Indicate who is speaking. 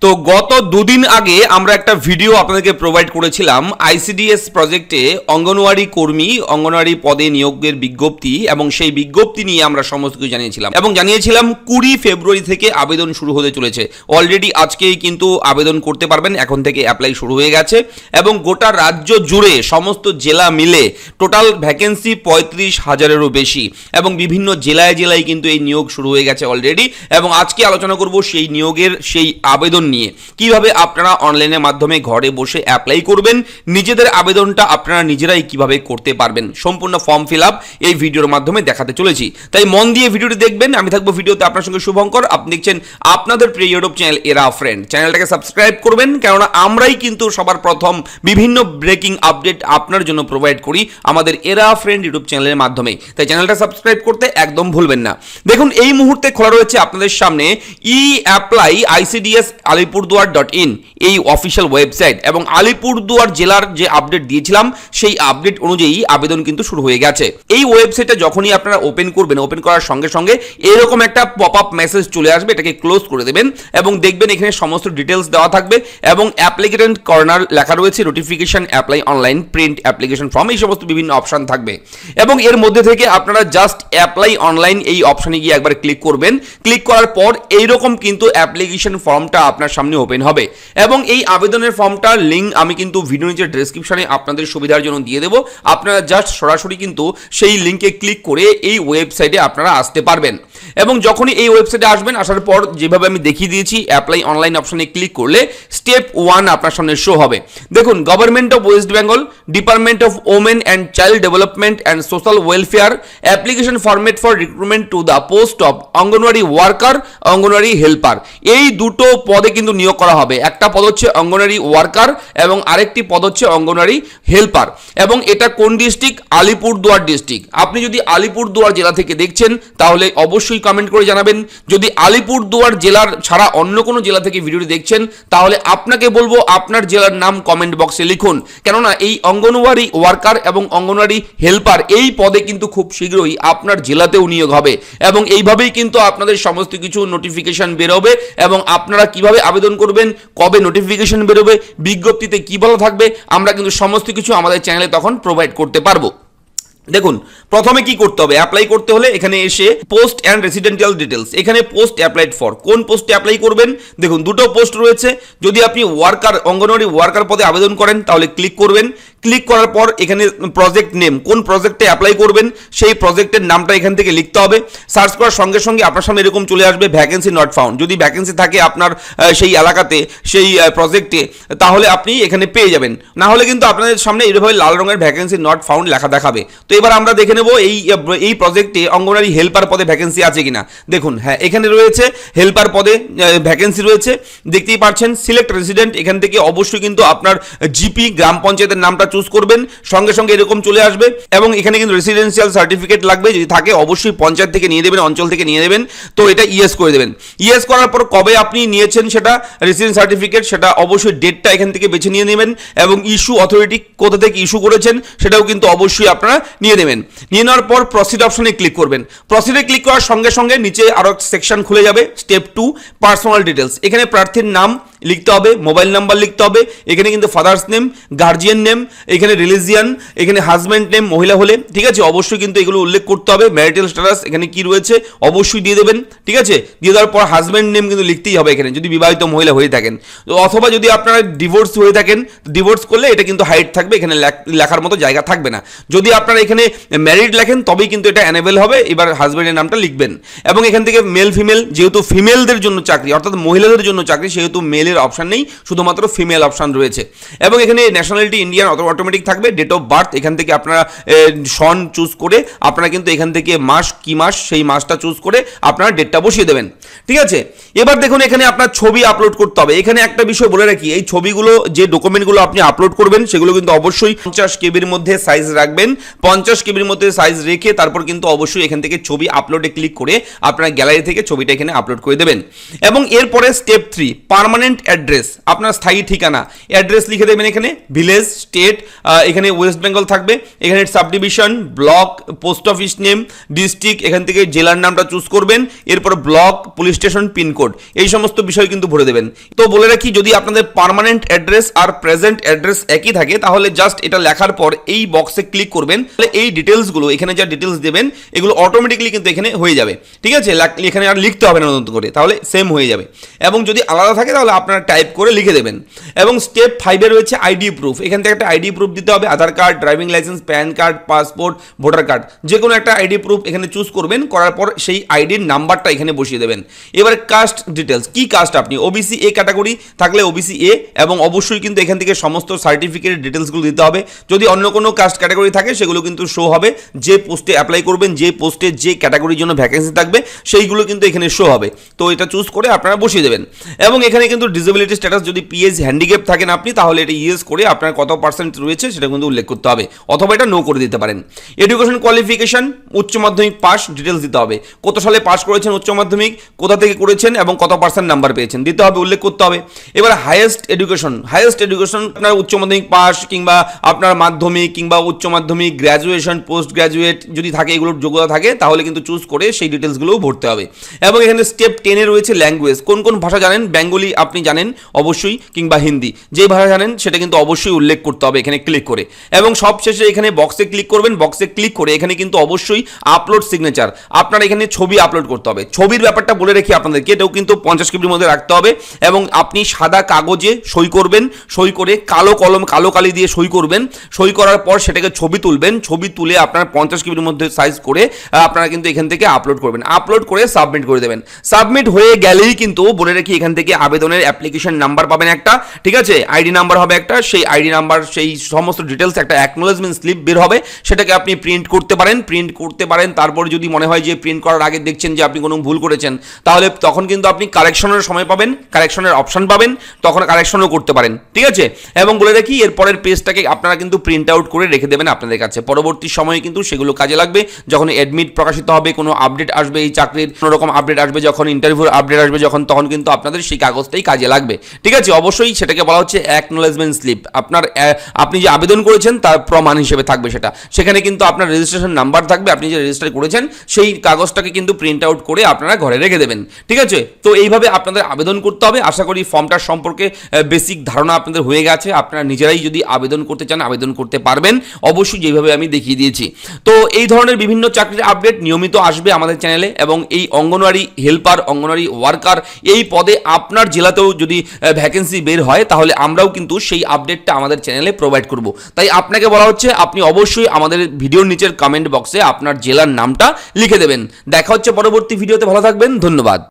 Speaker 1: তো গত দুদিন আগে আমরা একটা ভিডিও আপনাদেরকে প্রোভাইড করেছিলাম আইসিডিএস প্রজেক্টে অঙ্গনওয়াড়ি কর্মী অঙ্গনওয়াড়ি পদে নিয়োগের বিজ্ঞপ্তি এবং সেই বিজ্ঞপ্তি নিয়ে আমরা সমস্ত কিছু জানিয়েছিলাম এবং জানিয়েছিলাম 20 ফেব্রুয়ারি থেকে আবেদন শুরু হতে চলেছে। অলরেডি আজকেই কিন্তু আবেদন করতে পারবেন, এখন থেকে অ্যাপ্লাই শুরু হয়ে গেছে এবং গোটা রাজ্য জুড়ে সমস্ত জেলা মিলে টোটাল ভ্যাকেন্সি 35,000-এরও বেশি এবং বিভিন্ন জেলায় জেলায় কিন্তু এই নিয়োগ শুরু হয়ে গেছে অলরেডি। এবং আজকে আলোচনা করব সেই নিয়োগের সেই আবেদন নিয়ে, কিভাবে আপনারা অনলাইনের মাধ্যমে ঘরে বসে অ্যাপ্লাই করবেন, নিজেদের আবেদনটা আপনারা নিজেরাই কিভাবে করতে পারবেন, সম্পূর্ণ ফর্ম ফিল আপ এই ভিডিওর মাধ্যমে দেখাতে চলেছি। তাই মন দিয়ে ভিডিওটি দেখবেন। আমি থাকবো ভিডিওতে আপনার সঙ্গে শুভঙ্কর। আপনি দেখছেন আপনাদের প্রিয় ইউটিউব চ্যানেল এরা ফ্রেন্ড। চ্যানেলটাকে সাবস্ক্রাইব করবেন, কেননা আমরাই কিন্তু সবার প্রথম বিভিন্ন ব্রেকিং আপডেট আপনার জন্য প্রোভাইড করি আমাদের এরা ফ্রেন্ড ইউটিউব চ্যানেলের মাধ্যমে। তাই চ্যানেলটা সাবস্ক্রাইব করতে একদম ভুলবেন না। দেখুন, এই মুহূর্তে খোলা রয়েছে আপনাদের সামনে অ্যাপ্লাই ICDS আলিপুরদুয়ার.in এই অফিসিয়াল ওয়েবসাইট এবং আলিপুরদুয়ার জেলার যে আপডেট দিয়েছিলাম সেই আপডেট অনুযায়ী আবেদন কিন্তু শুরু হয়ে গেছে। এই ওয়েবসাইটটা যখনই আপনারা ওপেন করবেন, ওপেন করার সঙ্গে সঙ্গে এরকম একটা পপ আপ মেসেজ চলে আসবে, এটাকে ক্লোজ করে দেবেন এবং দেখবেন এখানে সমস্ত ডিটেলস দেওয়া থাকবে এবং অ্যাপ্লিকেন্ট কর্নার লেখা রয়েছে, notification, apply online, print application form, এই সমস্ত বিভিন্ন অপশন থাকবে এবং এর মধ্যে থেকে আপনারা জাস্ট অ্যাপ্লাই অনলাইন এই অপশনে গিয়ে একবার ক্লিক করবেন। ক্লিক করার পর এইরকম কিন্তু অ্যাপ্লিকেশন ফর্মটা আপনার সামনে ওপেন হবে এবং এই আবেদনের ফর্মটার লিঙ্ক আমি কিন্তু ভিডিও নিচের ডেসক্রিপশনে আপনাদের সুবিধার জন্য দিয়ে দেবো। আপনারা জাস্ট সরাসরি কিন্তু সেই লিঙ্কে ক্লিক করে এই ওয়েবসাইটে আপনারা আসতে পারবেন এবং যখনই এই ওয়েবসাইটে আসবেন, আসার পর যেভাবে আমি দেখিয়ে দিয়েছি অ্যাপ্লাই অনলাইন অপশনে ক্লিক করলে স্টেপ 1 আপনার সামনে শো হবে। দেখুন, government of West Bengal, department of women and child development and social welfare, application format for recruitment to the post of anganwadi worker, anganwadi helper. এই দুটো পদে কিন্তু নিয়োগ করা হবে। একটা পদ হচ্ছে অঙ্গনওয়াড়ি ওয়ার্কার এবং আরেকটি পদ হচ্ছে অঙ্গনওয়াড়ি হেল্পার এবং এটা কোন ডিস্ট্রিক্ট? আলিপুরদুয়ার ডিস্ট্রিক্ট। আপনি যদি আলিপুরদুয়ার জেলা থেকে দেখছেন তাহলে অবশ্যই কমেন্ট করে জানাবেন। যদি আলিপুরদুয়ার জেলার ছাড়া অন্য কোনো জেলা থেকে ভিডিওটি দেখছেন তাহলে আপনাকে বলবো আপনার জেলার নাম কমেন্ট বক্সে লিখুন, কেননা এই অঙ্গনওয়াড়ি ওয়ার্কার এবং অঙ্গনওয়াড়ি হেল্পার এই পদে কিন্তু খুব শীঘ্রই আপনার জেলাতেও নিয়োগ হবে এবং এইভাবেই কিন্তু আপনাদের সমস্ত কিছু নোটিফিকেশন বেরোবে এবং আপনারা কিভাবে আবেদন করবেন, কবে নোটিফিকেশন বেরোবে, বিজ্ঞপ্তিতে কি বলা থাকবে, আমরা কিন্তু সমস্ত কিছু আমাদের চ্যানেলে তখন প্রোভাইড করতে পারবো। দেখুন, প্রথমে কি করতে হবে? অ্যাপ্লাই করতে হলে এখানে এসে পোস্ট অ্যান্ড রেসিডেন্সিয়াল ডিটেলস, এখানে পোস্ট অ্যাপ্লাইড ফর, কোন পোস্টে অ্যাপ্লাই করবেন। দেখুন, দুটো পোস্ট রয়েছে। যদি আপনি ওয়ার্কার, অঙ্গনওয়াড়ি ওয়ার্কার পদে আবেদন করেন তাহলে ক্লিক করবেন। ক্লিক করার পর এখানে প্রজেক্ট নেম, কোন প্রজেক্টে অ্যাপ্লাই করবেন সেই প্রজেক্টের নামটা এখান থেকে লিখতে হবে। সার্চ করার সঙ্গে সঙ্গে আপনার সামনে এরকম চলে আসবে ভ্যাকেন্সি নট ফাউন্ড। যদি ভ্যাকেন্সি থাকে আপনার সেই এলাকাতে, সেই প্রজেক্টে, তাহলে আপনি এখানে পেয়ে যাবেন। না হলে কিন্তু আপনাদের সামনে এভাবে লাল রঙের ভ্যাকেন্সি নট ফাউন্ড লেখা দেখাবে। তো এবার আমরা দেখে নেব এই প্রজেক্টে অঙ্গনওয়াড়ি হেল্পার পদে ভ্যাকেন্সি আছে কিনা। দেখুন, হ্যাঁ, এখানে রয়েছে হেল্পার পদে ভ্যাকেন্সি রয়েছে, দেখতেই পাচ্ছেন। সিলেক্ট রেসিডেন্ট, এখান থেকে অবশ্যই কিন্তু আপনার জিপি, গ্রাম পঞ্চায়েতের নামটা চুজ করবেন। সঙ্গে সঙ্গে এরকম চলে আসবে এবং এখানে কিন্তু রেসিডেন্সিয়াল সার্টিফিকেট লাগবে, যদি থাকে অবশ্যই পঞ্চায়েত থেকে নিয়ে দেবেন, অঞ্চল থেকে নিয়ে দেবেন। তো এটা ইয়েস করে দেবেন। ইয়েস করার পর কবে আপনি নিয়েছেন সেটা রেসিডেন্স সার্টিফিকেট, সেটা অবশ্যই ডেটটা এখান থেকে বেছে নিয়ে নেবেন এবং ইস্যু অথরিটি কোথা থেকে ইস্যু করেছেন সেটাও কিন্তু অবশ্যই আপনারা নিয়ে নেবেন। নিয়ে নেওয়ার পর প্রসিড অপশনে ক্লিক করবেন। প্রসিডে ক্লিক করার সঙ্গে সঙ্গে নিচে আরো সেকশন খুলে যাবে, স্টেপ 2 পার্সোনাল ডিটেলস। এখানে প্রার্থীর নাম লিখতে হবে, মোবাইল নাম্বার লিখতে হবে, এখানে কিন্তু ফাদার্স নেম, গার্জিয়ান নেম, এখানে রিলিজিয়ান, এখানে হাজব্যান্ড নেম মহিলা হলে, ঠিক আছে, অবশ্যই কিন্তু এগুলো উল্লেখ করতে হবে। ম্যারিটাল স্ট্যাটাস এখানে কি রয়েছে অবশ্যই দিয়ে দেবেন, ঠিক আছে। দিয়ে দেওয়ার পর হাজব্যান্ড নেম কিন্তু লিখতেই হবে এখানে, যদি বিবাহিত মহিলা হয়ে থাকেন, অথবা যদি আপনারা ডিভোর্স হয়ে থাকেন, ডিভোর্স করলে এটা কিন্তু হাইড থাকবে, এখানে লেখার মতো জায়গা থাকবে না। যদি আপনারা এখানে ম্যারিড লেখেন তবেই কিন্তু এটা এনেবল হবে। এবার হাজব্যান্ডের নামটা লিখবেন এবং এখান থেকে মেল ফিমেল, যেহেতু ফিমেলদের জন্য চাকরি অর্থাৎ মহিলাদের জন্য চাকরি, সেহেতু মেলের অপশন নেই, শুধুমাত্র ফিমেল অপশন রয়েছে এবং এখানে ন্যাশনালিটি ইন্ডিয়ান অটোমেটিক থাকবে। ডেট অফ বার্থ এখান থেকে আপনারা সন চুজ করে আপনারা কিন্তু এখান থেকে মাস, কি মাস সেই মাসটা চুজ করে আপনারা ডেটটা বসিয়ে দেবেন, ঠিক আছে। এবার দেখুন, এখানে আপনার ছবি আপলোড করতে হবে। এখানে একটা বিষয় বলে রাখি, এই ছবিগুলো, যে ডকুমেন্টগুলো আপনি আপলোড করবেন সেগুলো কিন্তু অবশ্যই 50 কেবির মধ্যে সাইজ রাখবেন। 50 কেবির মধ্যে সাইজ রেখে তারপর কিন্তু অবশ্যই এখান থেকে ছবি আপলোডে ক্লিক করে আপনার গ্যালারি থেকে ছবিটা এখানে আপলোড করে দেবেন এবং এরপরে স্টেপ 3 পার্মানেন্ট অ্যাড্রেস, আপনার স্থায়ী ঠিকানা, অ্যাড্রেস লিখে দেবেন এখানে, ভিলেজ, স্টেট, এখানে ওয়েস্ট বেঙ্গল থাকবে, এখানে sub division, block, post office name, district, এখান থেকে জেলার নামটা চুজ করবেন, এরপর ব্লক, পুলিশ স্টেশন, পিনকোড, এই সমস্ত বিষয় কিন্তু ভরে দেবেন। তো বলে রাখি, যদি আপনাদের পার্মানেন্ট অ্যাড্রেস আর প্রেজেন্ট অ্যাড্রেস একই থাকে তাহলে জাস্ট এটা লেখার পর এই বক্সে ক্লিক করবেন, তাহলে এই ডিটেলসগুলো এখানে যা ডিটেলস দেবেন এগুলো অটোমেটিক্যালি কিন্তু এখানে হয়ে যাবে। ঠিক আছে, এখানে আর লিখতে হবে না নতুন করে, তাহলে সেম হয়ে যাবে। এবং যদি আলাদা থাকে তাহলে আপনারা টাইপ করে লিখে দেবেন। এবং স্টেপ 5 রয়েছে আইডি প্রুফ। এখান থেকে একটা আইডি প্রুফ দিতে হবে, Aadhaar card, driving licence, PAN card, passport, voter card, যে কোনো একটা আইডি প্রুফ এখানে চুজ করবেন। করার পর সেই আইডির নাম্বারটা এখানে বসিয়ে দেবেন। এবারে কাস্ট ডিটেলস, কি কাস্ট আপনি, ওবিসি এ ক্যাটাগরি থাকলে ওবিসি এ, এবং অবশ্যই কিন্তু এখান থেকে সমস্ত সার্টিফিকেট ডিটেলসগুলো দিতে হবে। যদি অন্য কোনো কাস্ট ক্যাটাগরি থাকে সেগুলো কিন্তু শো হবে, যে পোস্টে অ্যাপ্লাই করবেন, যে পোস্টে যে ক্যাটাগরির জন্য ভ্যাকেন্সি থাকবে সেইগুলো কিন্তু এখানে শো হবে। তো এটা চুজ করে আপনারা বসিয়ে দেবেন। এবং এখানে কিন্তু ডিসেবিলিটি স্ট্যাটাস, যদি পিএইচ হ্যান্ডিক্যাপ থাকেন আপনি তাহলে এটা ইয়েস করে আপনার কত পার্সেন্ট রয়েছে সেটা কিন্তু উল্লেখ করতে হবে, অথবা এটা নো করে দিতে পারেন। এডুকেশন কোয়ালিফিকেশন, উচ্চ মাধ্যমিক পাস ডিটেলস দিতে হবে, কত সালে পাস করেছেন উচ্চ মাধ্যমিক, কোথা থেকে করেছেন এবং কত পার্সেন্ট নাম্বার পেয়েছেন দিতে হবে, উল্লেখ করতে হবে। এবার হাইয়েস্ট এডুকেশন আপনার উচ্চ মাধ্যমিক পাস কিংবা আপনার মাধ্যমিক কিংবা উচ্চ মাধ্যমিক, গ্র্যাজুয়েশন, পোস্ট গ্র্যাজুয়েট যদি থাকে, এগুলোর যোগ্যতা থাকে তাহলে কিন্তু চুজ করে সেই ডিটেলসগুলোও ভরতে হবে। এবং এখানে স্টেপ 10 রয়েছে ল্যাঙ্গুয়েজ, কোন কোন ভাষা জানেন, বেঙ্গলি আপনি জানেন অবশ্যই, কিংবা হিন্দি, যে ভাষা জানেন সেটা কিন্তু অবশ্যই উল্লেখ করতে হবে এখানে ক্লিক করে। এবং সবশেষে এখানে বক্সে ক্লিক করবেন, বক্সে ক্লিক করে এখানে কিন্তু অবশ্যই আপলোড সিগনেচার, আপনার এখানে ছবি আপলোড করতে হবে। ছবির ব্যাপারটা বলে রেখে আপনাদেরকে, এটাও কিন্তু 50 কেবির মধ্যে রাখতে হবে। এবং আপনি সাদা কাগজে সই করবেন, সই করে কালো কলম, কালো কালি দিয়ে সই করবেন। সই করার পর সেটাকে ছবি তুলবেন, ছবি তুলে আপনার 50 কেবির মধ্যে সাইজ করে আপনারা কিন্তু এখান থেকে আপলোড করবেন, আপলোড করে সাবমিট করে দেবেন। সাবমিট হয়ে গেলেই কিন্তু বলে রাখি এখান থেকে আবেদনের অ্যাপ্লিকেশন নাম্বার পাবেন একটা, ঠিক আছে, আইডি নাম্বার হবে একটা, সেই আইডি নাম্বার, সেই সমস্ত ডিটেলস একটা অ্যাকনোলেজমেন্ট স্লিপ বের হবে, সেটাকে আপনি প্রিন্ট করতে পারেন। তারপর যদি মনে হয় যে প্রিন্ট করার আগে দেখছেন যে আপনি কোনো ভুল করেছেন, তাহলে তখন কিন্তু আপনি কারেকশনের সময় পাবেন, কারেকশনের অপশন পাবেন, তখন কারেকশনও করতে পারেন। ঠিক আছে, এবং বলে রাখি এরপরের পেজটাকে আপনারা কিন্তু প্রিন্ট আউট করে রেখে দেবেন আপনাদের কাছে, পরবর্তী সময়ে কিন্তু সেগুলো কাজে লাগবে। যখন অ্যাডমিট প্রকাশিত হবে, কোনো আপডেট আসবে এই চাকরির, কোনো রকম আপডেট আসবে, যখন ইন্টারভিউর আপডেট আসবে যখন, তখন কিন্তু আপনাদের সেই কাগজটাই কাজে লাগবে। ঠিক আছে, অবশ্যই সেটাকে বলা হচ্ছে অ্যাকনোলেজমেন্ট স্লিপ। আপনি যে আবেদন করেছেন তার প্রমাণ হিসেবে থাকবে সেটা, সেখানে কিন্তু আপনার রেজিস্ট্রেশন নাম্বার থাকবে, আপনি যে রেজিস্টার করেছেন সেই কাগজটাকে কিন্তু প্রিন্ট আউট করে আপনারা ঘরে রেখে দেবেন। ঠিক আছে, তো এইভাবে আপনাদের আবেদন করতে হবে। আশা করি ফর্মটার সম্পর্কে বেসিক ধারণা আপনাদের হয়ে গেছে। আপনারা নিজেরাই যদি আবেদন করতে চান আবেদন করতে পারবেন, অবশ্যই যেভাবে আমি দেখিয়ে দিয়েছি। তো এই ধরনের বিভিন্ন চাকরির আপডেট নিয়মিত আসবে আমাদের চ্যানেলে। এবং এই অঙ্গনওয়াড়ি হেল্পার, অঙ্গনওয়াড়ি ওয়ার্কার এই পদে আপনার জেলাতেও যদি ভ্যাকেন্সি বের হয় তাহলে আমরাও কিন্তু সেই আপডেটটা আমাদের চ্যানেলে প্রোভাইড করব। তাই আপনাকে বলা হচ্ছে আপনি অবশ্যই আমাদের ভিডিওর নিচের কমেন্ট বক্সে আপনার জেলার নামটা লিখে দেবেন। দেখা হচ্ছে পরবর্তী ভিডিওতে, ভালো থাকবেন, ধন্যবাদ।